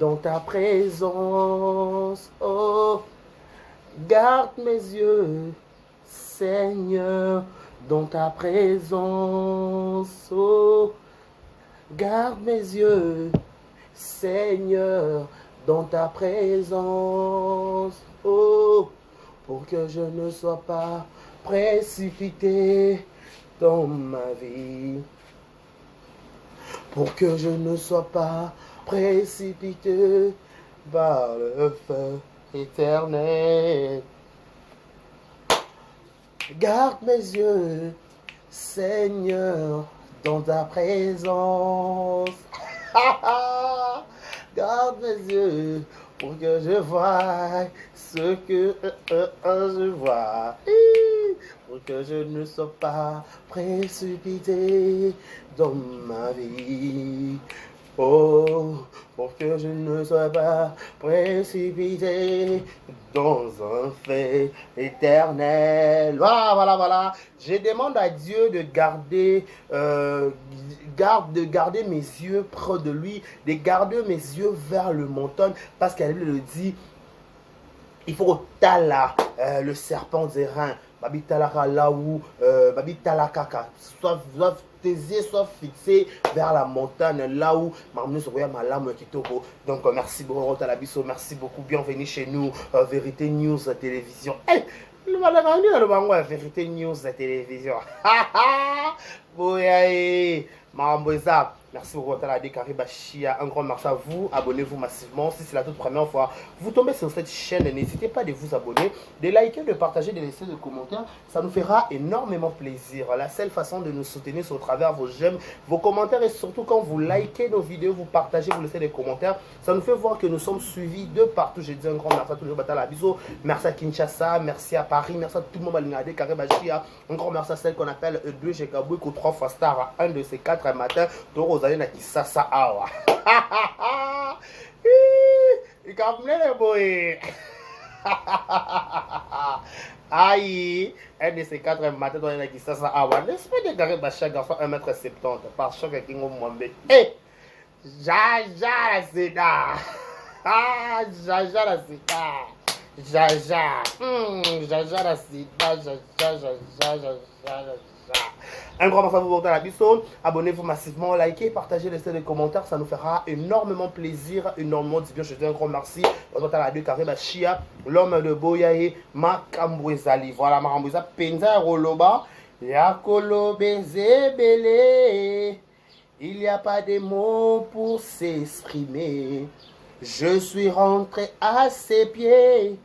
dans ta présence. Oh, garde mes yeux, Seigneur, dans ta présence. Oh, garde mes yeux, Seigneur, dans ta présence. Oh, pour que je ne sois pas précipité dans ma vie. Pour que je ne sois pas précipité par le feu éternel. Garde mes yeux, Seigneur, dans ta présence. Garde mes yeux pour que je voie ce que je vois. Pour que je ne sois pas précipité dans ma vie. Oh, pour que je ne sois pas précipité dans un fait éternel. Voilà, voilà, voilà. Je demande à Dieu de garder, de garder mes yeux près de lui, de garder mes yeux vers le montagne, parce qu'elle le dit. Il faut tala le serpent des reins. Babi talaka là où babi talakaka. Soit tes yeux soient fixés vers la montagne, là où Mamnou se voyait ma lame kitoko. Donc merci beaucoup Talabiso, merci beaucoup, bienvenue chez nous, Vérité News Télévision. Hey, le malin le bango Vérité News Télévision. Boyaye, Mamboza. Merci beaucoup, Talade Karibachia. Un grand merci à vous. Abonnez-vous massivement. Si c'est la toute première fois, vous tombez sur cette chaîne, n'hésitez pas de vous abonner, de liker, de partager, de laisser des commentaires. Ça nous fera énormément plaisir. La seule façon de nous soutenir, c'est au travers vos j'aime, vos commentaires et surtout quand vous likez nos vidéos, vous partagez, vous laissez des commentaires. Ça nous fait voir que nous sommes suivis de partout. Je dis un grand merci à tous les Batala Biso. Merci à Kinshasa, merci à Paris, merci à tout le monde. Balingade Karibachia. Un grand merci à celle qu'on appelle 2 Jekabouik ou 3 fois star à un de ces 4 matins. Allez na kisasa awa. Ikamne le boy. Aïe, un de ces 4 matins dans la kisasa awa. N'est-ce pas de garer chaque garçon 1m70 par choc qui ngom mwambe. Eh, Jaja la seda. Ah, Jaja la seda. Jaja. Jaja la seda. Jaja. Un grand merci à vous pour la biso. Abonnez-vous massivement, likez, partagez, laissez des commentaires. Ça nous fera énormément plaisir, énormément de bien. Je dis un grand merci. L'homme de Boyae, Makambouezali. Voilà, Makamboueza, Penza Roloba. Yakolo Bezebele. Il n'y a pas de mots pour s'exprimer. Je suis rentré à ses pieds.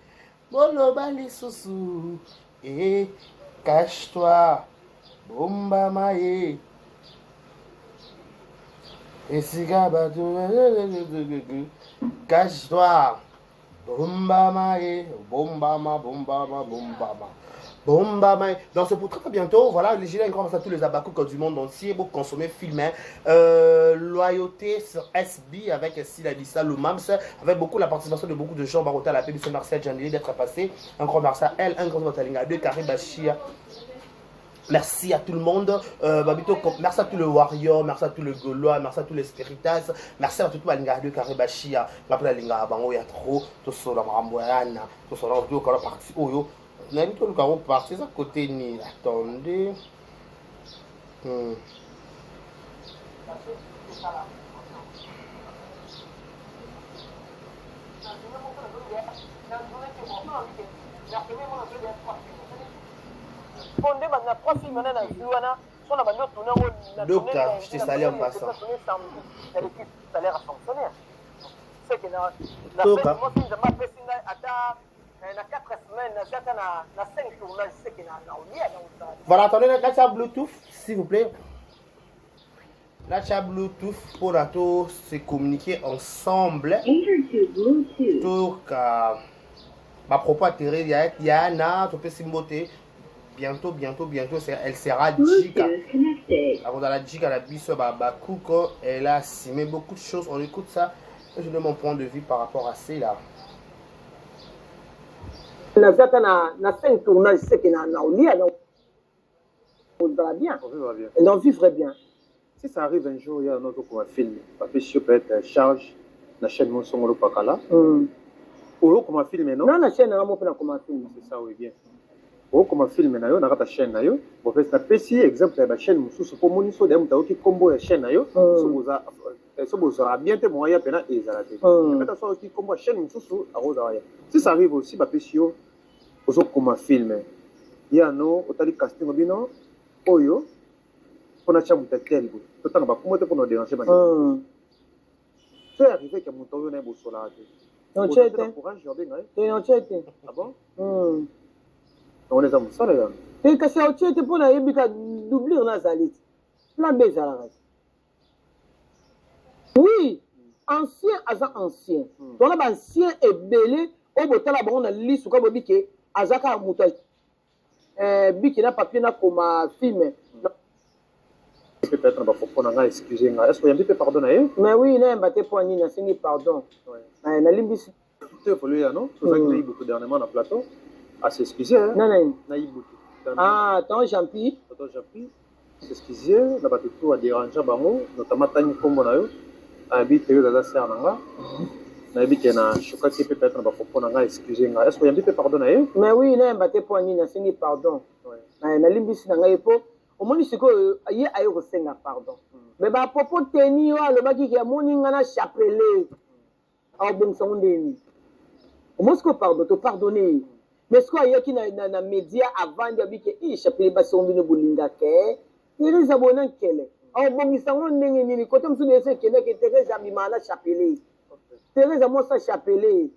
Boloba les sousous. Et cache-toi. Bomba maye. Et si cache-toi. Bomba maye. Bomba ma. Bomba maye. Donc c'est pour très bientôt. Voilà, les gilets grand à tous les abakouks du monde entier pour consommer, filmer. Loyauté sur SB avec Siladissa Lumams. Avec beaucoup la participation de beaucoup de gens. Barota la PBC Marseille Jandelé d'être passé. Un grand merci à elle. Un grand merci à 2 Karibachia. Merci à tout le monde. Babito, merci à tous les warriors, merci à tous les Gaulois, merci à tous les spiritas, merci à tout le monde de Karibachia. La linga bango ya trop, tout ça la maramboyana, tout ça là tout quand parti oyo. On a mis tout le carreau parti à côté ni attendez. Docteur, je t'ai salé en passant. Voilà, attendez, là, tu as Bluetooth, s'il vous plaît. Là, tu as Bluetooth pour se communiquer ensemble. Donc, ma propos atterri, il y a Anna, tu peux s'y monter. Bientôt, elle sera Jika. Avant dans la Jika, la biso, Bakouko, elle a simé beaucoup de choses. On écoute ça. Je donne mon point de vue par rapport à cela. Et on vivrait bien. Si ça arrive un jour, il y a un autre qu'on va filmer. Papier peut être charge. la chaîne mon songolo pakala oyo comme film non na chaîne na mo pe na comme film c'est ça oui bien oyo comme film na yo na kata chaîne na yo bo fait na pesi exemple ya chaîne mususu po moni so dem taoki combo ya chaîne na yo so bozala bien te moya pena ezala te peut-être so ki combo ya chaîne mususu akoza waya si ça arrive aussi ba pesi yo ozo comme film ya no otali casting bino oyo pona cha mutatel bo totanga ba kumote pona déranger ba c'est arrivé que mon toyo na bosola te non chete courage jobinga non chete ah bon on est en salle là et que ça chete pona yebika doubler na zalit plan B zala oui ancien aza ancien donc ba ancien ebele o botala bango na lisu ka bobike azaka muta biki na papier na comme film peut-être on va excuser est-ce qu'il y a un peu pardon mais oui na mbaté pour ni na singi pardon na limbisi tu faut lui non tout ça qui a beaucoup dernièrement dans plateau à s'excuser non na beaucoup ah tant Jean-Pi s'excuser na bato tout a déranger bango notamment tani kombo na yo habite yo dans ça nanga na habite na choka qui peut-être on va excuser est-ce qu'il y a un peu pardon mais oui na mbaté pour ni na singi pardon na limbisi na ngai po au moins c'est que y a eu resenga pardon mais ba popo teni wa le baki ya moninga na chapelet au bon sondeni au moins que pardon te pardonner mais ce qu'il y a qui na média avant de biki i chapelet ba sombi no bulinga ke il les abonnés kele au bon isango ndenge nini côté msu de ce kene ke Teresa bimana chapelet Teresa mo sa chapelet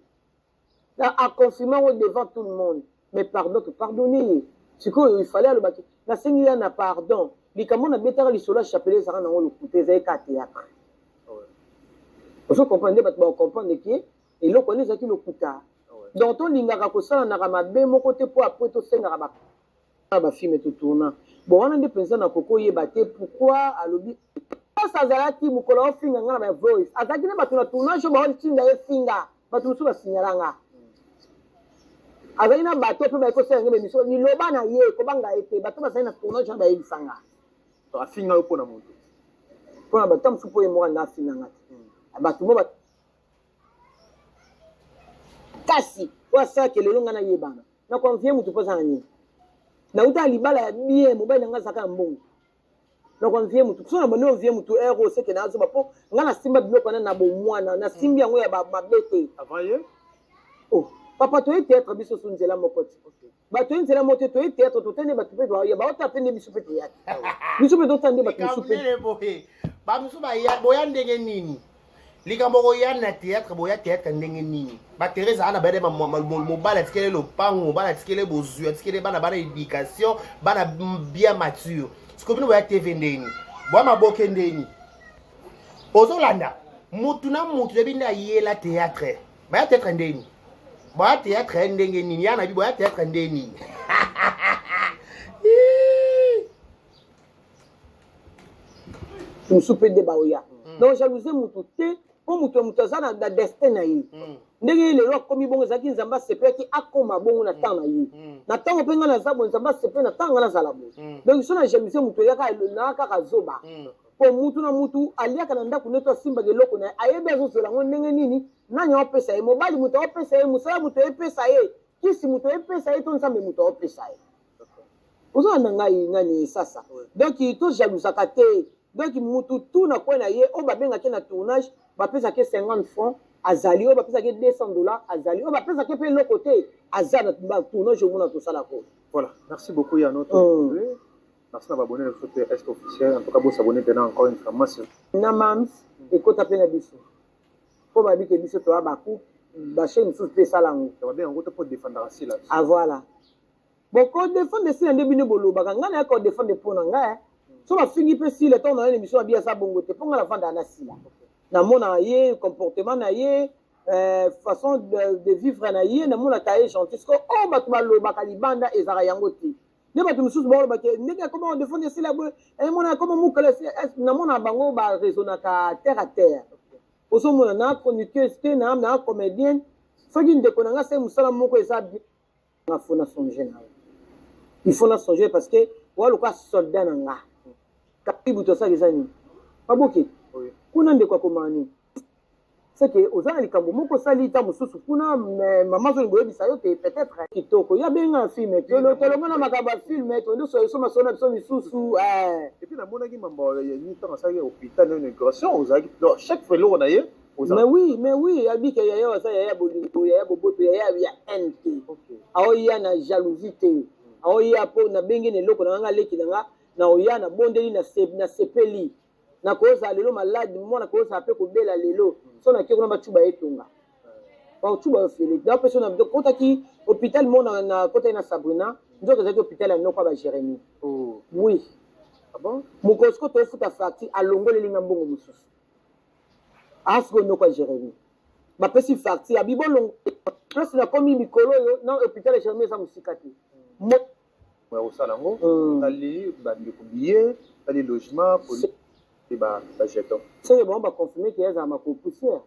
a confirmé devant tout le monde mais pardon te pardonner c'est que il fallait le baki na sengi ya na pardon likambo na betaka lisolo chapelet saka nango lokute ezali ka théâtre ozo comprendre bato bakomprendre ke eloko wana ezalaki lokuta donc tolingaka kosalanaka mabe moko te mpo apres tosengaka bafilme totourna bon wana nde mpenza na koko oyeba te pourkui alobi ose azalaki mokolo ofinga nga na bavoice azalaki ne bato na tournage oyo baotinda ye finga bato mosusu basinyalanga azali na bato mpe bayekosala nge bemiso liloba na ye kobanga ete bato bazali na tournage wana bayebisanga afinga yo mpona moto mpona bato mosusu mpo ye moka nde afinganga te bato mo kasi oyo asalaka lelo nga nayebana nakonvie motu mpo azanga nini nauta libala ya bien mobali na nga azalaka ya mbongo nakonvie motu so na bande ovie motu ero oseke na azoba mpo nga nasimba biloko wana na bomwana nasimbi yango ya mabe te avant ye papa toye théâtre biso so nzela moko te bato ye nzela moko te toye théâtre totende bato mpe ya baota mpe nde biso mpe teyaki biso mpe totande bato mosu mpe bamosu boya ndenge nini likambo koya na théâtre boya théâtre ndenge nini bateresa ana bayede mobali atikele lopango mobali atikele bozwi atikele bana éducation bana bien mature siko bino boya tv ndeni boya maboke ndeni ozolanda mutu na mutu yebi nde ayela théâtre baya théâtre ndeni boya théâtre ndenge nini yana bi boya théâtre ndenge nini mosu mpe nde baoya donc jalousie mutu te mpo mutu aza na destin na ye ndenge lelo akomi bongo ezalaki nzambe asepelaki akoma bongo na ntango na ye na ntango mpe ngai naza boye nzambe asepele na ntango ngai nazala boye donc so na jalousie mutu eyaka kaka zoba mpo mutu na mutu aliaka na ndako nde to asimbaka eloko na ye ayebi azozela yango ndenge nini nani aopesa ye mobali mutu aopesa ye mosala mutu ayepesa ye kisi mutu ayepesa ye to nzambe mutu aopesa ye ozoa na ngai nani sasa donc to jalousaka te donc mutu tu na kwe na ye oyo babengaki na tournage bapesaki 50 francs azali oyo bapesaki $200 azali oyo bapesaki mpe eloko te aza na tournage omona tosala ko. Voilà, merci beaucoup Yano. Merci d'avoir abonné le côté est officiel. En tout cas, vous abonnez maintenant encore une fois. Namams ekota pe na biso po babi ke biso to abaku ba chaîne sous pe salango ça va bien en route pour défendre assis là. Ah voilà bon ko défendre si ndé bino bolo baka ngana ko défendre pour na nga so ba fingi pe si le temps na émission ba bia sa bongo te ponga la vanda na sila na mona ye comportement na ye façon de vivre na ye na mona taye gentil ko o ba to ba lo baka libanda ezara yango te ne ba to mususu ba ba ke ndenge comment défendre si la e mona comment mukala na mona bango ba raisonner ka terre à terre osomona na chroniqueuse te na comédienne soki ndeko na nga se musala moko eza bien na fona songer na il faut na songer parce que walo ka soldat na nga kapibu to sa ezani paboke kuna ndeko akomani c'est que aux gens les cambo sali ta mususu kuna maman zo ngoyebi sayo te peut-être kitoko ya benga film to lo mona makaba film to ndo so ma sona so misusu et puis na mona ki mambo ya ni ta sa hôpital de migration aux chaque fois là on a eu mais oui abi ke ya sa ya bolingo ya boboto ya NT awo ya na jalousie te awo ya po na bengi ne loko na nga leki na oya na bondeli na sepeli na koza lelo malade mona koza pe ko bela lelo so na kiko na bachuba etunga ba chuba fele da peso na kota ki hôpital mona na kota na Sabrina ndoka za hôpital ya noko ba Jérémy oui ah bon mukosko to futa facture alongole linga mbongo mususu asko noko Jérémy ba pesi facture abibolo plus na komi mikolo yo na hôpital ya Jérémy sa musikati mo au salango tali ba ndikubiye tali logement jeton. C'est bon, on va confirmer qu'il y a un poussière.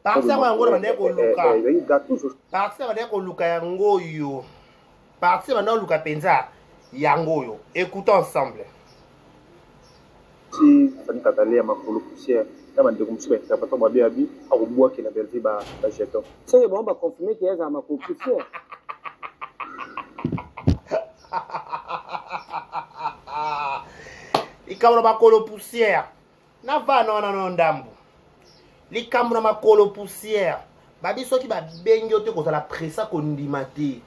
Parce que yango na ndeko luka. Parce que ndeko luka yango yo. Parce que ndeko luka penza yango yo. Écoutons ensemble. Si ça ni katale ya makolo poussière, na bandeko musuba ta papa mwabi abi akubwa ki na belvi ba jeton. C'est bon, on va confirmer qu'il y a un makolo poussière. Likambo makolo poussière na vana na ndambu likambo na makolo poussière babi soki babengi ote kozala presa kondima te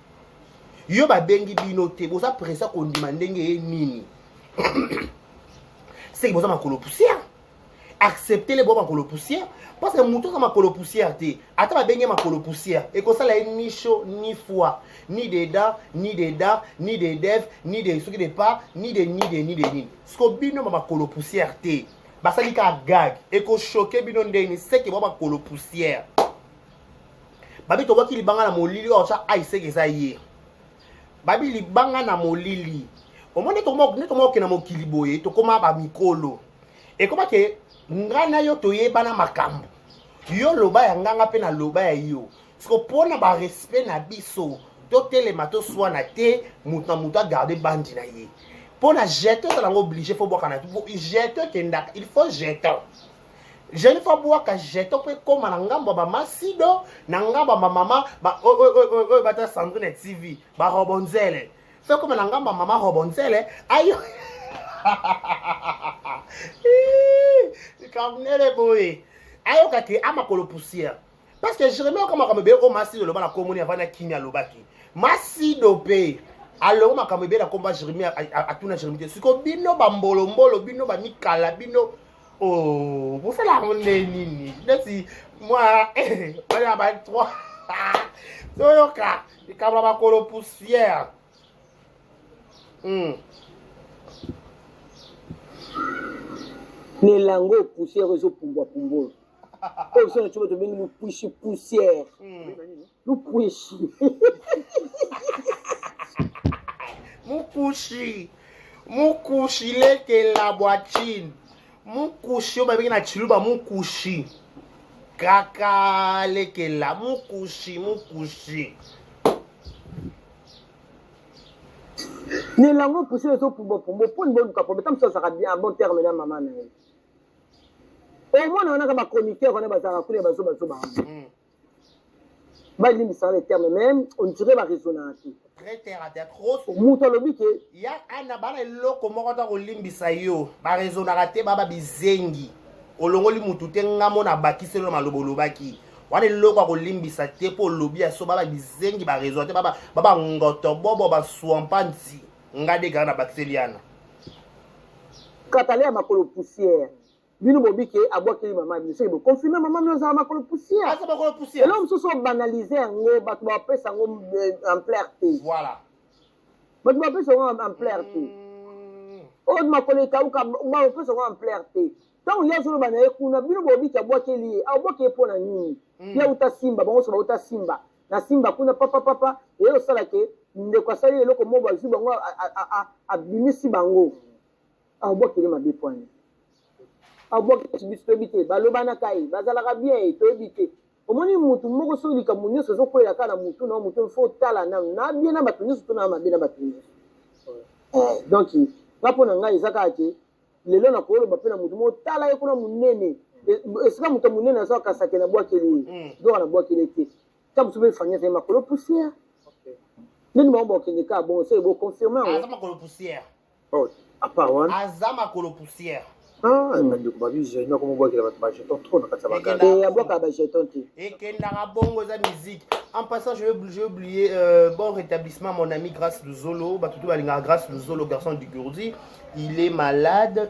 yo babengi bino te boza presa kondima ndenge ye nini seki boza makolo poussière accepter le bon makolo poussière parce que mutu za makolo poussière te ata babengi makolo poussière ekosala ni chaud ni froid ni de dents ni de dents ni de dev ni de soki de pas ni de ni sko bino makolo poussière te basali ka gag eko choquer bino ndeni seki bon makolo poussière babi to waki libanga na molili o cha ai seki za ye babi libanga na molili omone to mo ke na mokili boye to koma ba mikolo ekoma ke ngana yo toyeba na makambo yo loba ya nganga pe na loba ya yo siko pona ba respect na biso to telema to swana te mutu na mutu a garder bandi na ye pona jeter ça l'ango obligé faut boire kana jeter kenda il faut jeter je ne faut boire ka jeter pe koma na ngambo ba masido na ngambo ba mama ba bata Sandrine TV ba robonzele fait comme na ngambo mama robonzele ayo Kamnele boy. Ayo kake amakolo poussière. Parce que je remets comme kamebe o masi de loba na komoni avana kinya lobaki. Masi dope. Alors ma kamebe na komba Jérémie atuna Jérémie. Siko bino bambolo mbolo bino ba mikala bino. Oh, vous faites la ronde nini. Merci. Moi voilà ba 3. Soyoka, le kamera makolo poussière. Nelango poussière zo pumba pumbo. Comme ça tu vas te venir nous puishi poussière. Nous puishi. Mukushi leke la boatine. Mukushi o babi na chiluba mukushi. Kaka leke la mukushi. Nelango poussière zo pumba pumbo. Pour une bonne capo, mais ça sera bien à bon terme na maman. Au moins, on a un chroniqueur, on a un bazo. Il me semble les termes même, on dirait ma résonance. Très terre à terre, trop. Il y a un abana loko mokota ko limbisa yo. Ba résonara te baba bizengi. Olongoli mutu te ngamo na bakiselo malobo lobaki. Wane loko ko limbisa te po lobi aso baba bizengi ba réseau te baba ngoto bobo ba swampanti. Ngade gana bakiseliana. Katale makolo poussière. Bino bobike abwakeli maman biso bo confirmer maman nous makolo poussière. Ah, c'est makolo poussière. L'homme se sont banalisé ngo batu ba pesa ngo en clarté. Voilà. Batu ba pesa ngo en clarté. O makolo ka uka ba pesa ngo en clarté. Tant ya zo bana ekuna bino bobike abwakeli abwake pona nini. Ya uta simba bango so ba uta simba. Na simba kuna papa et o sala ke ndeko sali eloko mo ba zuba ngo abimisi bango. Abwakeli mabe point. Aboki bisitobite balobana kai bazalaka bien tobite omoni mutu moko so lika munyo so ko ya kana mutu na mutu fo tala na bien na batunyo so na mabe na batunyo donc rapona ngai ezaka ke lelo na ko lo bapena mutu mo tala ye kuna munene esika moto monene aza kasake na bwakeli donc na bwakeli te ta mosusu befanya te makolo poussière nini bango bakende ka bon se boconfirme yango aza makolo poussière à part wana aza makolo poussière bandeko babigénie akoma bwakela bato bajeton trop na kati ya bagala abwaka bajeton te ekendaka bongo eza musique. En passant, j'ai oublié bon rétablissement mon ami Grâce Luzolo, Grâce Luzolo, garçon du Gourdi. Il est malade.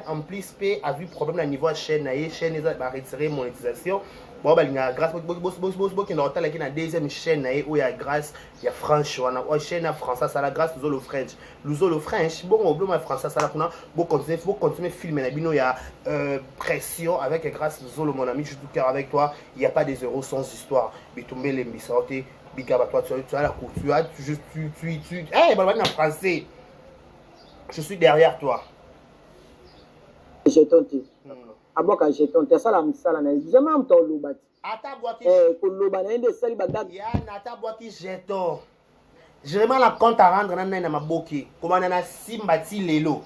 En plus, P a vu problème à niveau chaîne, chaîne va retirer monétisation. Bon, grâce qui est la deuxième chaîne où il y a Grâce, il y a French, on chaîne français, ça la Grâce Luzolo French. Luzolo French, bon, au bleu français, ça la faut continuer filmer, il y a pression avec Grâce Luzolo, mon ami, je suis tout cœur avec toi. Il n'y a pas des euros sans histoire. Bitumbe les missortés, bigaba toi, tu as la couture, hey, en français. Je suis derrière toi. Jeton te. Abwaka jeton te sala misala na jamais am to lobati. Ata boaki. Ko loba na inde sali badag. Ya nata boaki jeton. Vraiment la compte à rendre na maboki. Komana na Simba ti lelo.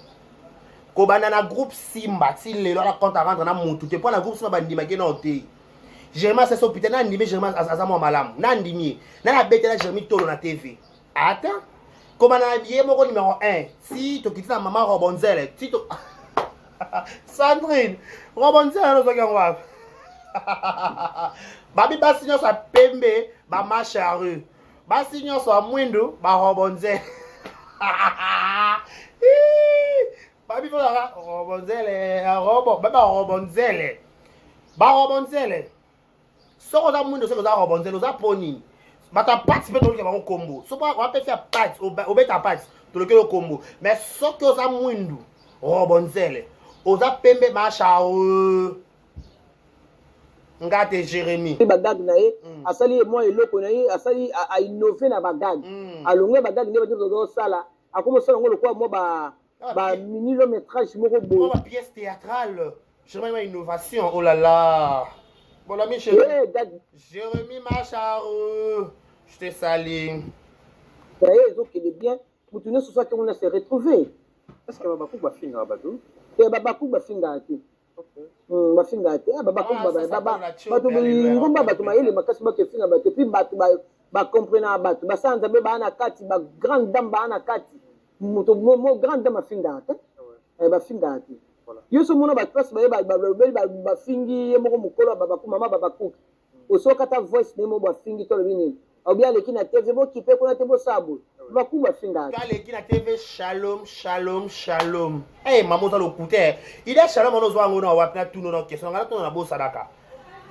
Komana na groupe Simba ti lelo la compte à rendre na mutu. Te pour la groupe Simba bandima ke na ote. Jérémie c'est so putain na ndimi Jérémie azamo malamu. Na ndimi. Na na betela Jérémie tolo na TV. Attends. Comme on a dit, mon numéro 1, si tu quittes la maman Robonzel, si tu... Sandrine, Robonzel, nous avons Babi Bassignon soit Pembe, ba Macharu. Bassignon soit Mwindo, ba Robonzel. Babi Robonzel, Robonzel. Ba Robonzel. So on a Mwindo, so on a Robonzel, on a Pony. Bata participer dans le combo. So on va faire partie au beta partie dans le combo. Mais ce que vous avez mwindu Robonzel, vous avez pembe macha ngate Jérémie. Bagdad nae asali moi eloko nae asali a innover na Bagdad. Alongwe Bagdad ne bato zo sala. Akomo sala ngolo kwa mo ba mini long métrage moko bo. Ba pièce théâtrale. Jérémie innovation. Oh là là. Bon ami Jérémie Macharo, je te salue. D'ailleurs, ils ont qu'il est bien. Pour tout ce soir qu'on a se retrouver. Est-ce que Babakou va finir à Badou? Et Babakou va finir à ti. Va finir à ti. Babakou va il ma casse que finir à ti. Puis ba comprendre à Batou. Ba sans jamais ba na kati ba grande dame ba na kati. Mo grande dame finir à ti. Ba finir à ti. Yo so mona ba passe ba fingi moko mukolo babaku mama babaku osoka ta voice nemo ba fingi to bini ou bien le kina TV bo kipe ko na te bo sabo baku ba finga ka le kina TV shalom eh maman za lokuter il est shalom ono zo ngona wa na tuno no question ngala to na bo sadaka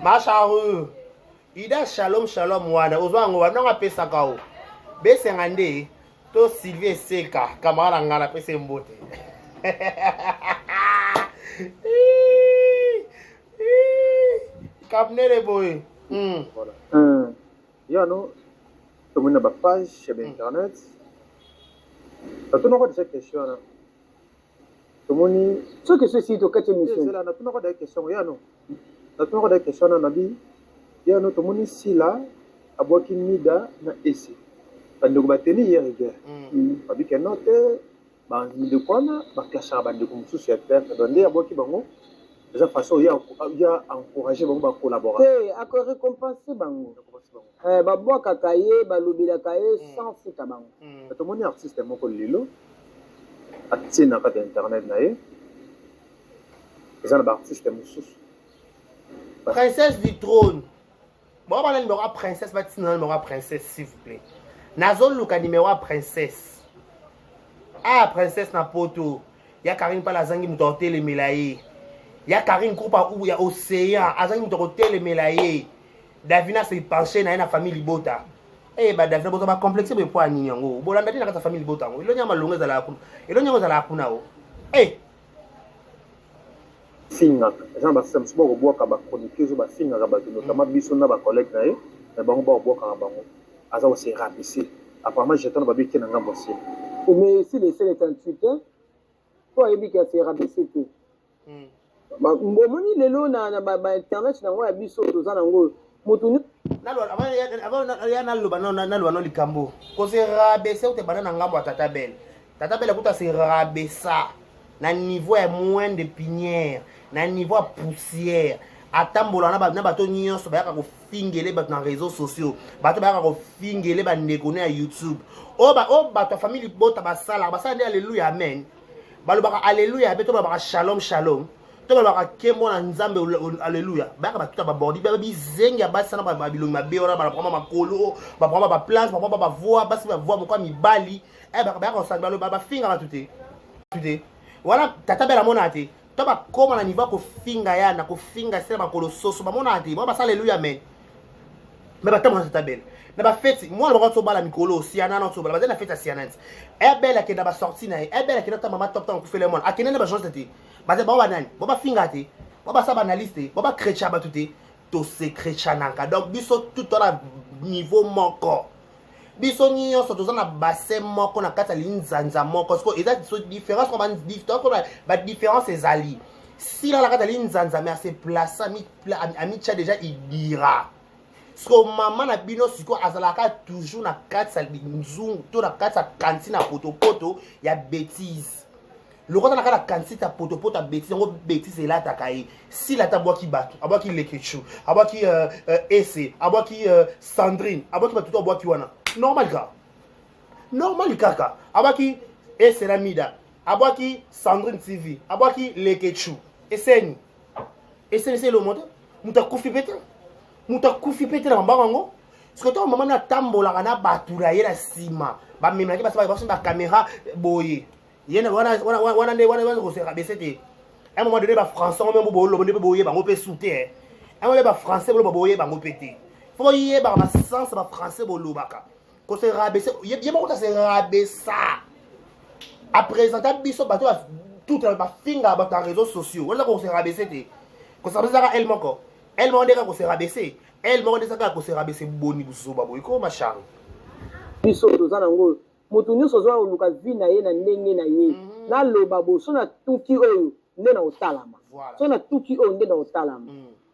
masharu il est shalom wana ozo ngwa na pesa ka o be sengande to Sylvie Seka kamara ngala pese mbote. Capnere boy. Voilà. Yano, tout le monde a une page sur internet. Tout le monde a des questions. Tout le monde. Ce que ceci to quatre émissions. C'est là, tout le monde a des questions. Yano, tout le monde a des questions. Nabi, Yano, tout le monde ici là, a boki mida na esi. Bande ko bateni hier hier. Babi ke note. De quoi on a caché à bande comme sous cette terre donner à boki bango de cette façon il y a encouragé bango à collaborer à récompenser bango ba boka kaye ba lobila kaye sans fouta bango tout le monde artiste moko lilo atina ka internet nae ezana ba artiste mususu princesse du trône bon ba numéro princesse ba tina numéro princesse s'il vous plaît nazol luka numéro princesse. Ah, princesse Napoto. Il y a Karine Palazangi Moutoté les Mélaye. Il y a Karine Koupa où il y a Océan. Azangi Moutoté les Mélaye. Davina s'est penché dans la famille Libota. Eh, bah, Davina Bota va complexer mes points à Nyango. Bon, la matinée dans sa famille Libota. Il y a ma longue à la Kuna. Il y a la Kuna. Eh! Finga. Jean Baptiste Moubo Boaka ba chroniqueuse ba finga ba notamment Bissona ba collègue nae. Mais bango ba Boaka bango. Aza aussi rapissé. Apparemment, j'étais dans ba biki na ngambo aussi. Mais si les seuls 38 ans, toi, il dit qu'il s'est rabaissé. Moni lelo na internet na ngwa biso tozana ngo motuni avant ya na loba no likambo ko se rabaisser ou te bana na ngambo tata belle kuta se rabaissa na niveau ya moins de pinière na niveau ya poussière atambola na bato nyonso bayaka kofingele bato na réseaux sociaux bato bayaka kofingele bandeko na YouTube o bato ya famille bota basala nde alléluia amen balobaka alléluia be to balobaka shalom shalom to balobaka kembo na nzambe alléluia bayaka batuta babordi bizengi ya basi sana babilongi mabe wana balapama makolo bapama baplace bapama bavoix basi bavoix mokwa mibali bayaka kosala bafinga batu te wana tata bela mona te to bakoma na niveau kofinga yana kofinga sela makolo soso bamona te basa alléluia amen mais batamona tata bela na bafeti mwana bako tobala mikolo siana na tobala bazana feta siana bela ke na basorti na bela ke na ta mama top ta kufele mwana akene na bajose te baza ba nani ba finga te ba sa banaliste ba chrétien ba tuté to se chrétien nanka donc biso tout na niveau moko biso nyonso toza na bassin moko na kati ya linzanza moko parce que eza différence comme ba différence ezali si la kati ya linzanza mais se place ami tcha déjà il dira parce que maman na bino siko azalaka toujours na kati ya nzungu to na kati ya kantine na potopoto ya bêtise le roi na kati ya kantine ya potopoto ya bêtise ngo bêtise elataka ye si la tabwaki bato abwaki lekechu abwaki ese abwaki Sandrine abwaki bato to abwaki wana normal kaka abaki eseramida abaki Sandrine TV abaki lekechu eseni c'est le monde mutakufi pete na mambango parce que to mama na tambola na batura yera sima ba memela ke ba caméra boye yena wana ko se rabesete un moment donné ba français même boye ba ngopé souté un moment ba français boye ba ngopété faut y ba sens ba français bolobaka ko se rabaisser yeba ko se rabaisser à présenter biso bato tout ba finga ba ta réseaux sociaux wala ko se rabaisser te ko se rabaisser elle moko ndeka ko se rabaisser elle moko ndeka ko se rabaisser boni busoba boy ko machang biso tozana ngo mutu nyonso zo luka vina ye na ndenge na ye na loba boso na tuki oyo nde na otalama so na tuki oyo nde na otalama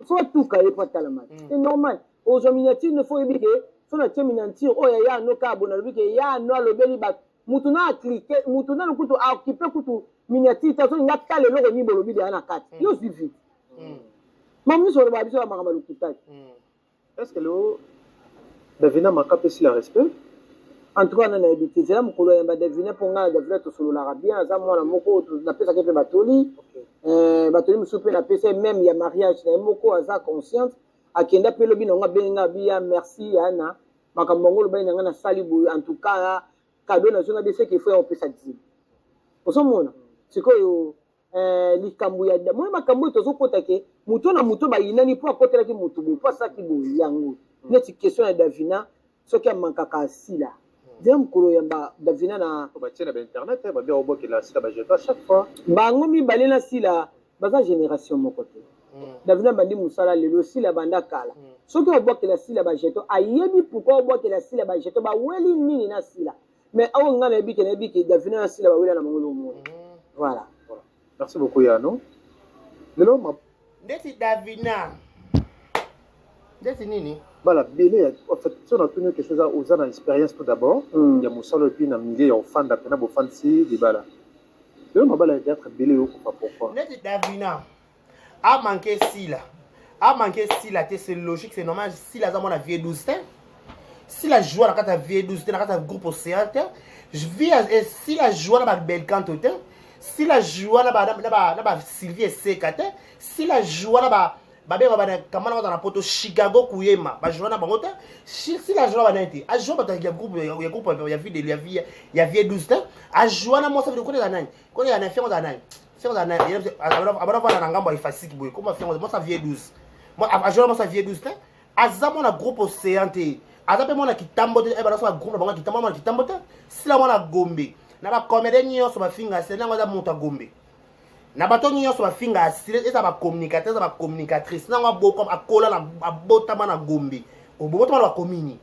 so tuka ye pa talama c'est normal aux miniatures ne faut éviter so na tie miniature oyo ya no ka bona lobike ya no alobeli ba mutu na cliquer mutu na kutu a occuper kutu miniature ta so nga tale loko ni bolobi de na kati yo suffit mamu so ba biso ba makama lukutaki est-ce que le Davina makape si la respect en tout cas on a habité c'est là mukolo ya ba Davina ponga Davina to solo la bien za mwana moko na pesa ke batoli batoli musupe na pesa même ya mariage na moko aza consciente akenda pe lobi na nga benga bia merci ana makamongolo ba na na salibu en tout cas cadeau na zonga de ce qu'il faut on peut ça dire osomona sikoyo likambu ya moi makambo to zokota ke muto na muto ba yinani po akotela ki muto bo pasa ki bo yango neti question ya Davina soki amankaka asila dem kolo ya Davina na ba tia na internet ba bien oboki la sila ba jeta chaque fois bango mi balela sila baza génération moko te Davina bandi musala lelo sila banda kala soki oboki la sila ba jeto ayebi pourquoi oboki la sila ba jeto ba weli nini na sila mais awo ngana ebi ke Davina na sila ba wela na mongolo mo voilà. Merci beaucoup Yano. Lelo ma ndeti Davina ndeti nini bala belé en fait si on a tenu quelque chose aux ans d'expérience tout d'abord il y a musala puis na milieu ya ofanda pena bo fancy di bala lelo ma bala d'être belé au pourquoi ndeti Davina a manqué sila c'est logique c'est normal si la zama na vie 12 si la joie na kata vie 12 na kata groupe océan je vis si la joie na ba Belcanto si la joie na ba Sylvie Sekate si la joie na ba benga ba kamana na poto Chicago kuyema ba joie na bango te si la joie na nete a joie ba ta groupe ya vie de ya vie 12 a joie na mo ça veut dire ko na fiango za nani abana va na ngambo ifasiki boye comme fiango mo ça vie 12 moi a joie mo ça vie 12 azamo na groupe océan te azape mo na kitambo te ba na groupe na bango kitambo te si la mo na Gombe na ba comédien nyonso ba finga c'est nango za muta Gombe na bato nyonso ba finga c'est eza ba communicateur ba communicatrice nango boko akola na abotama na Gombe obotama na komini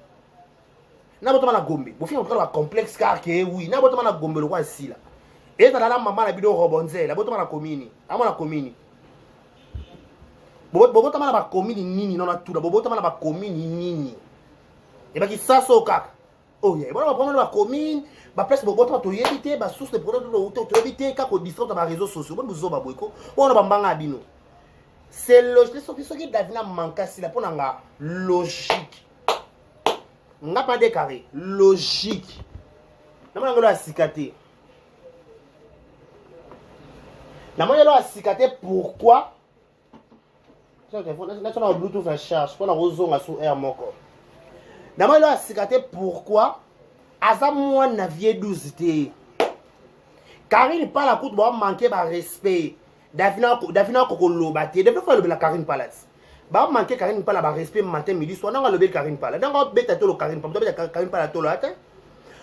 na botama na Gombe bo finga ba complexe car que oui na botama na Gombe lokwa sila eza la mama na bido robonzela botama na komini amo na komini botama na ba komini nini non na tula botama na ba komini nini e ba ki saso kaka Oh yeah, bon, on va prendre la commune, bah place bon boto to yebité, bah source de produits to yebité ka ko distribuer dans les réseaux sociaux. Bon nous ba boyko. On va mbanga bino. C'est logique, ce qui Davina manque si la ponanga logique. Nga pas décarré, logique. Na mona ngolo asikate. Na mona ngolo asikate pourquoi? Ça na na Bluetooth en charge, pour la rozonga sur air moko. Na mona ngolo asikate pourquoi? Aza moi na vie 12 té. Karine pas la coute ba manquer ba respect. Davina kokoloba te. Depuis fois la Karine Palace. Ba manquer Karine Palace ba respect matin midi soir na lobe Karine Palace. Na beta to lo Karine Palace. Beta Karine Palace to lo ate.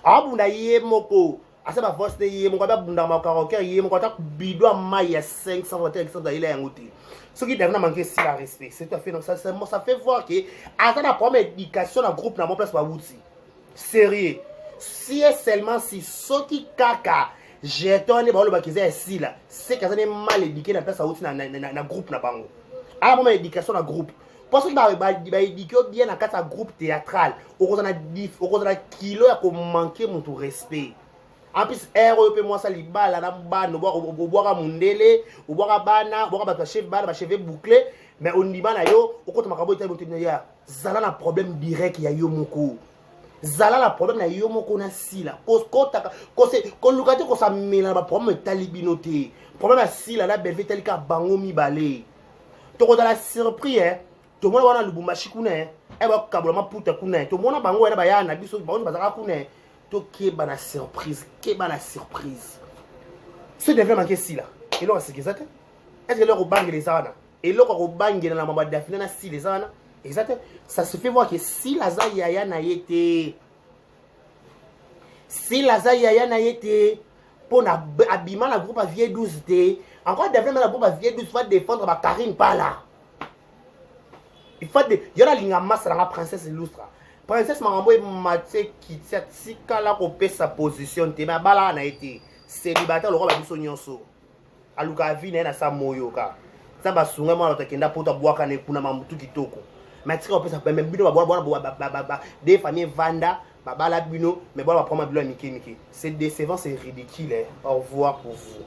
Abunda ye moko. Asa ba force ye moko ba bunda ma karaoke ye moko ta bidwa ma ya 500 voter exemple ile ya ngoti. Ce qui Davina manquer si la respect. C'est tout à fait donc ça fait voir que asa na première éducation dans groupe na mon place ba wuti. Sérieux. Si est seulement si soti kaka j'ai tourné par le bakiza ici là c'est que ça n'est mal éduqué dans place outil na groupe na bango à moment éducation na groupe parce que ba éduqué bien dans quatre groupe théâtral au cause na kilo ya ko manquer mon respect en plus REP moi ça libala na bana boira mundele boira bana boira ba chef bana ba chef bouclé mais on dit bana yo au côté makabo ita moto ya zala na problème direct ya yo moko zala la problème na yo moko na sila ko lukate ko sa mela ba problème talibinoté problème na sila la belve telika bango mi balé to ko la surprise hein to mona wana lubumbashi kuna hein e ba kabola maputa kuna to mona bango wana ba ya na biso ba on bazaka kuna to ke ba na surprise ce devait manquer sila et là c'est exact est-ce que leur bangue les ana et là ko bangue na mama dafina na sila les ana. Exactement. Ça se fait voir que si la Zayaya n'a été, pour abîmer la groupe à vieille 12 t, encore développer la groupe à vieille 12 va défendre ma Karine pas là. Il faut il y a la ligne masse dans la princesse illustre. Princesse Marambo et Mathieu qui tika là pour payer sa position. Mais bala n'a été célibataire le roi va son nyonso. Aluka vine na sa moyoka. Ça va souvent moi l'autre kenda pour ta boire quand kuna mamutu kitoko. Mais tu peux ça même bino des familles vanda babala bino mais bon va prendre bino miki c'est décevant c'est ridicule hein. Au revoir pour vous.